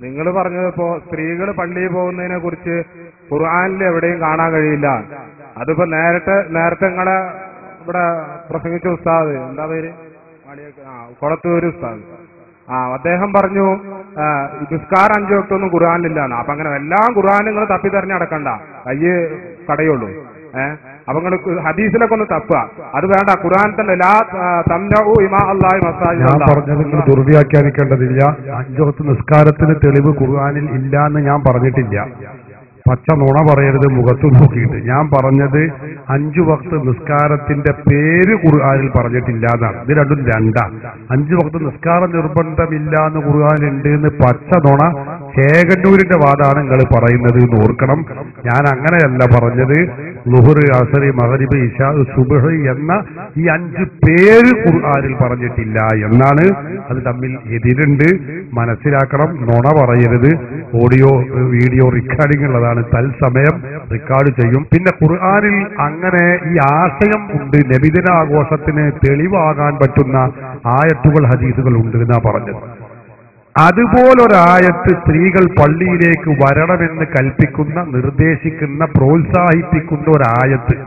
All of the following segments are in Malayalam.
നിങ്ങൾ പറഞ്ഞതിപ്പോ സ്ത്രീകൾ പള്ളിയിൽ പോകുന്നതിനെ കുറിച്ച് ഖുർആനിൽ എവിടെയും കാണാൻ കഴിയില്ല. അതിപ്പോ നേരത്തെ നിങ്ങളെ ഇവിടെ പ്രസംഗിച്ച ഉസ്താദ്, എന്താ പേര്, കൊളത്തൂര് ഉസ്താദ്, അദ്ദേഹം പറഞ്ഞു നിസ്കാരം 5 വക്തൊന്നും ഖുർആനിലില്ലാണ്. അപ്പൊ അങ്ങനെ എല്ലാം ഖുർആൻ നിങ്ങൾ തപ്പി തെരഞ്ഞ് നടക്കണ്ട, കയ്യ് കടയുള്ളൂ. അപ്പൊ നിങ്ങൾ ഹദീസിലൊക്കെ ഒന്ന് തപ്പുക. അത് വേണ്ട, ഖുർആൻ തന്നെ ലാ തംനഉ ഇമാ അല്ലാഹി മസാജിദ. ഞാൻ പറഞ്ഞത് നിങ്ങൾ ദുർവ്യാഖ്യാനിക്കേണ്ടതില്ല. 5 വക്ത് നിസ്കാരത്തിന് തെളിവ് ഖുർആനിൽ ഇല്ല എന്ന് ഞാൻ പറഞ്ഞിട്ടില്ല. പച്ച നുണ പറയരുത് മുഖത്ത് നോക്കിയിട്ട്. ഞാൻ പറഞ്ഞത് 5 വക്ത് നിസ്കാരത്തിന്റെ പേര് ഖുർആനിൽ പറഞ്ഞിട്ടില്ല എന്നാണ്. ഇത് രണ്ടും രണ്ടാ. 5 വക്ത് നിസ്കാരം നിർബന്ധമില്ല എന്ന് ഖുർആനിലുണ്ട് എന്ന് പച്ച നുണ ചേകന്നൂരിന്റെ വാദമാണ് നിങ്ങൾ പറയുന്നത് എന്ന് ഓർക്കണം. ഞാൻ അങ്ങനെയല്ല പറഞ്ഞത്. ളുഹർ, അസർ, മഗ്രിബ്, ഇശാ, സുബ്ഹ് എന്ന ഈ 5 പേര് ഖുർആനിൽ പറഞ്ഞിട്ടില്ല എന്നാണ്. അത് തമ്മിൽ എതിരുണ്ട്, മനസ്സിലാക്കണം. നുണ പറയരുത്. ഓഡിയോ വീഡിയോ റെക്കോർഡിംഗ് ഉള്ളതാണ്, തത്സമയം റെക്കോർഡ് ചെയ്യും. പിന്നെ ഖുർആനിൽ അങ്ങനെ ഈ ആശയം ഉണ്ട്, നബിദിന ആഘോഷത്തിന് തെളിവാകാൻ പറ്റുന്ന ആയത്തുകൾ, ഹദീസുകൾ ഉണ്ട് എന്നാ പറഞ്ഞത്. അതുപോലൊരായത്ത് സ്ത്രീകൾ പള്ളിയിലേക്ക് വരണമെന്ന് കൽപ്പിക്കുന്ന, നിർദ്ദേശിക്കുന്ന, പ്രോത്സാഹിപ്പിക്കുന്ന ഒരായത്ത്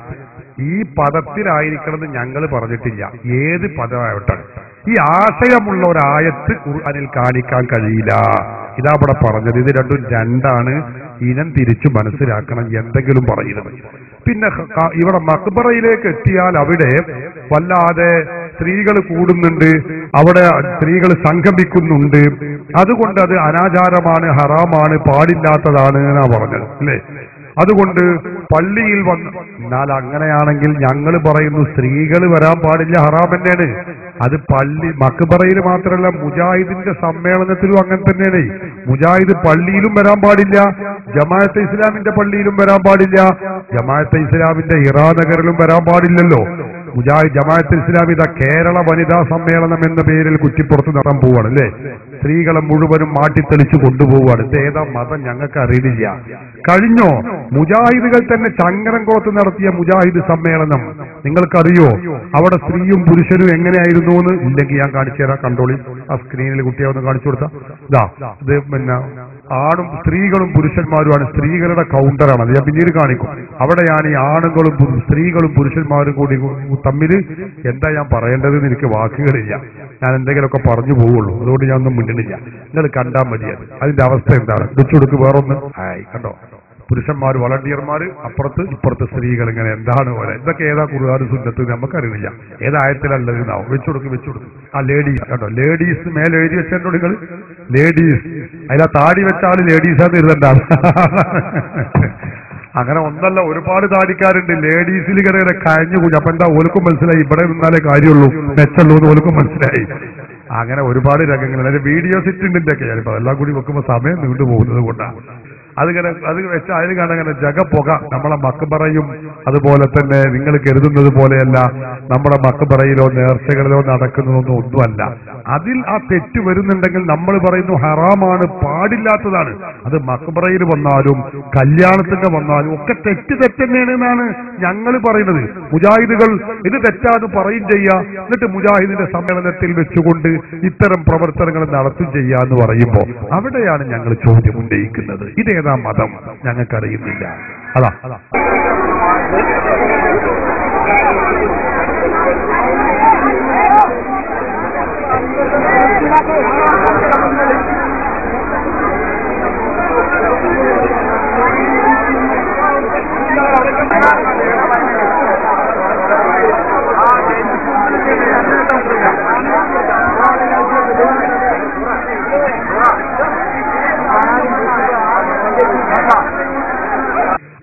ഈ പദത്തിലായിരിക്കണമെന്ന് ഞങ്ങൾ പറഞ്ഞിട്ടില്ല. ഏത് പദമാവട്ടെ, ഈ ആശയമുള്ള ഒരായത്ത് ഖുർആനിൽ കാണിക്കാൻ കഴിയില്ല. ഇതാ ഇവിടെ പറഞ്ഞത്. ഇത് രണ്ടും രണ്ടാണ്. ഇനം തിരിച്ചു മനസ്സിലാക്കണം എന്തെങ്കിലും പറയുന്നത്. പിന്നെ ഇവിടെ മഖ്ബറയിലേക്ക് എത്തിയാൽ അവിടെ വല്ലാതെ സ്ത്രീകൾ കൂടുന്നുണ്ട്, അവിടെ സ്ത്രീകൾ സംഗമിക്കുന്നുണ്ട്. അതുകൊണ്ട് അത് അനാചാരമാണ്, ഹറാമാണ്, പാടില്ലാത്തതാണ് എന്നാ പറഞ്ഞത് അല്ലേ. അതുകൊണ്ട് പള്ളിയിൽ വന്ന്, എന്നാൽ അങ്ങനെയാണെങ്കിൽ ഞങ്ങൾ പറയുന്നു സ്ത്രീകൾ വരാൻ പാടില്ല, ഹറാം തന്നെയാണ്. അത് പള്ളി മഖ്ബറയിൽ മാത്രമല്ല, മുജാഹിദിന്റെ സമ്മേളനത്തിലും അങ്ങനെ തന്നെയാണ്. മുജാഹിദ് പള്ളിയിലും വരാൻ പാടില്ല, ജമാഅത്തെ ഇസ്ലാമിന്റെ പള്ളിയിലും വരാൻ പാടില്ല, ജമാഅത്തെ ഇസ്ലാമിന്റെ ഇറാനഗറിലും വരാൻ പാടില്ലല്ലോ. ജമാഅത്തെ ഇസ്ലാമി കേരള വനിതാ സമ്മേളനം എന്ന പേരിൽ കുറ്റിപ്പുറത്ത് നടത്താൻ പോവാണ് അല്ലേ. സ്ത്രീകളെ മുഴുവനും മാറ്റിത്തെളിച്ചു കൊണ്ടുപോവുകയാണ്. ഇത് ഏതാ മതം ഞങ്ങൾക്ക് അറിയില്ല. കഴിഞ്ഞോ മുജാഹിദുകൾ തന്നെ ചങ്ങരംകോത്ത് നടത്തിയ മുജാഹിദ് സമ്മേളനം നിങ്ങൾക്കറിയോ? അവിടെ സ്ത്രീയും പുരുഷനും എങ്ങനെയായിരുന്നു എന്ന് ഇല്ലെങ്കിൽ ഞാൻ കാണിച്ചു തരാം. കണ്ടോളി, ആ സ്ക്രീനിൽ കുട്ടിയെ ഒന്ന് കാണിച്ചു കൊടുത്താ. ഇതാ ഇത് പിന്നെ ആണും സ്ത്രീകളും പുരുഷന്മാരുമാണ്. സ്ത്രീകളുടെ കൗണ്ടറാണ് അത്, ഞാൻ പിന്നീട് കാണിക്കും. അവിടെയാണ് ഈ ആണുങ്ങളും സ്ത്രീകളും പുരുഷന്മാരും കൂടി തമ്മിൽ എന്താ ഞാൻ പറയേണ്ടതെന്ന് എനിക്ക് വാക്കുകളില്ല. ഞാൻ എന്തെങ്കിലുമൊക്കെ പറഞ്ഞു പോവുള്ളൂ. അതുകൊണ്ട് ഞാൻ ഒന്നും മിണ്ടുന്നില്ല. നിങ്ങൾ കണ്ടാൽ മതിയത് അതിന്റെ അവസ്ഥ എന്താണ്. വെച്ചുകൊടുക്ക് വേറൊന്ന്. കണ്ടോ, പുരുഷന്മാർ വളണ്ടിയർമാർ, അപ്പുറത്ത് ഇപ്പുറത്ത് സ്ത്രീകൾ. ഇങ്ങനെ എന്താണ് പോലെ ഇതൊക്കെ ഏതാ ഖുർആൻ സുന്നത്ത് നമുക്കറിയില്ല. ഏതായത്തിലല്ലതാവും. വെച്ചുകൊടുക്ക്. ആ ലേഡീസ് കണ്ടോ, ലേഡീസ് മേലെ എഴുതി വെച്ചോ നിങ്ങൾ, ലേഡീസ്. അതിലാ താടി വെച്ചാൽ ലേഡീസാന്ന് ഇരുതണ്ടാവും. അങ്ങനെ ഒന്നല്ല, ഒരുപാട് താടിക്കാരുണ്ട്. ലേഡീസിൽ ഇങ്ങനെ കഴിഞ്ഞുകൂടി. അപ്പൊ എന്താ ഓൽക്കും മനസ്സിലായി ഇവിടെ നിന്നാലേ കാര്യമുള്ളൂ, മെച്ചുള്ളൂ എന്ന് ഓൽക്കും മനസ്സിലായി. അങ്ങനെ ഒരുപാട് രംഗങ്ങൾ, അതിന്റെ വീഡിയോ സെറ്റിന്റെ ഒക്കെ ഞാനിപ്പോ അതെല്ലാം കൂടി വെക്കുമ്പോൾ സമയം നീണ്ടു പോകുന്നത് കൊണ്ടാണ്. അത് വെച്ചാൽ അതിന് കാണാൻ ജഗപ്പുക. നമ്മളെ മഖ്ബറയും അതുപോലെ തന്നെ നിങ്ങൾ കരുതുന്നത് പോലെയല്ല. നമ്മുടെ മഖ്ബറയിലോ നേർച്ചകളിലോ നടക്കുന്നതൊന്നും ഒന്നുമല്ല. അതിൽ ആ തെറ്റ് വരുന്നുണ്ടെങ്കിൽ നമ്മൾ പറയുന്നു ഹറാമാണ്, പാടില്ലാത്തതാണ്. അത് മഖ്ബറയിൽ വന്നാലും കല്യാണത്തിന് വന്നാലും ഒക്കെ തെറ്റ് തന്നെയാണ് എന്നാണ് ഞങ്ങൾ പറയുന്നത്. മുജാഹിദുകൾ ഇത് തെറ്റാന്ന് പറയും ചെയ്യുക, എന്നിട്ട് മുജാഹിദിന്റെ സമ്മേളനത്തിൽ വെച്ചുകൊണ്ട് ഇത്തരം പ്രവർത്തനങ്ങൾ നടത്തും ചെയ്യുക എന്ന് പറയുമ്പോൾ അവിടെയാണ് ഞങ്ങൾ ചോദ്യം ഉന്നയിക്കുന്നത്. ഇതേതാ മതം ഞങ്ങൾക്കറിയുന്നില്ല. അതാ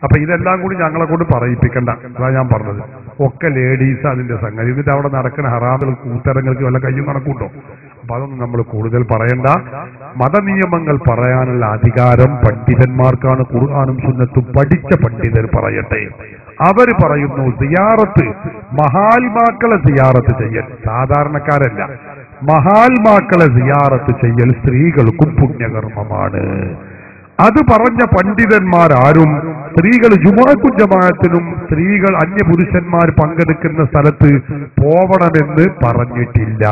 അപ്പൊ ഇതെല്ലാം കൂടി ഞങ്ങളെ കൊണ്ട് പറയിപ്പിക്കണ്ട. അതാ ഞാൻ പറഞ്ഞത്. ഒക്കെ ലേഡീസ് അതിന്റെ സംഗതി. എന്നിട്ട് അവിടെ നടക്കുന്ന ഹറാമുകൾ കൂത്തരങ്ങൾക്ക് വല്ല കയ്യും കണക്കുണ്ടോ? അപ്പൊ അതൊന്നും നമ്മൾ കൂടുതൽ പറയണ്ട. മതനിയമങ്ങൾ പറയാനുള്ള അധികാരം പണ്ഡിതന്മാർക്കാണ്. ഖുർആനും സുന്നത്തും പഠിച്ച പണ്ഡിതർ പറയട്ടെ. അവര് പറയുന്നു സിയാറത്ത്, മഹാത്മാക്കളെ സിയാറത്ത് ചെയ്യൽ, സാധാരണക്കാരല്ല, മഹാത്മാക്കളെ സിയാറത്ത് ചെയ്യൽ സ്ത്രീകൾക്കും പുണ്യകർമ്മമാണ്. അത് പറഞ്ഞ പണ്ഡിതന്മാരാരും സ്ത്രീകൾ ജുമുഅക്കും ജമാഅത്തിനും സ്ത്രീകൾ അന്യപുരുഷന്മാർ പങ്കെടുക്കുന്ന സ്ഥലത്ത് പോവണമെന്ന് പറഞ്ഞിട്ടില്ല.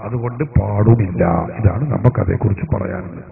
അതുകൊണ്ട് പാടുമില്ല. ഇതാണ് നമുക്കതേക്കുറിച്ച് പറയാനുള്ളത്.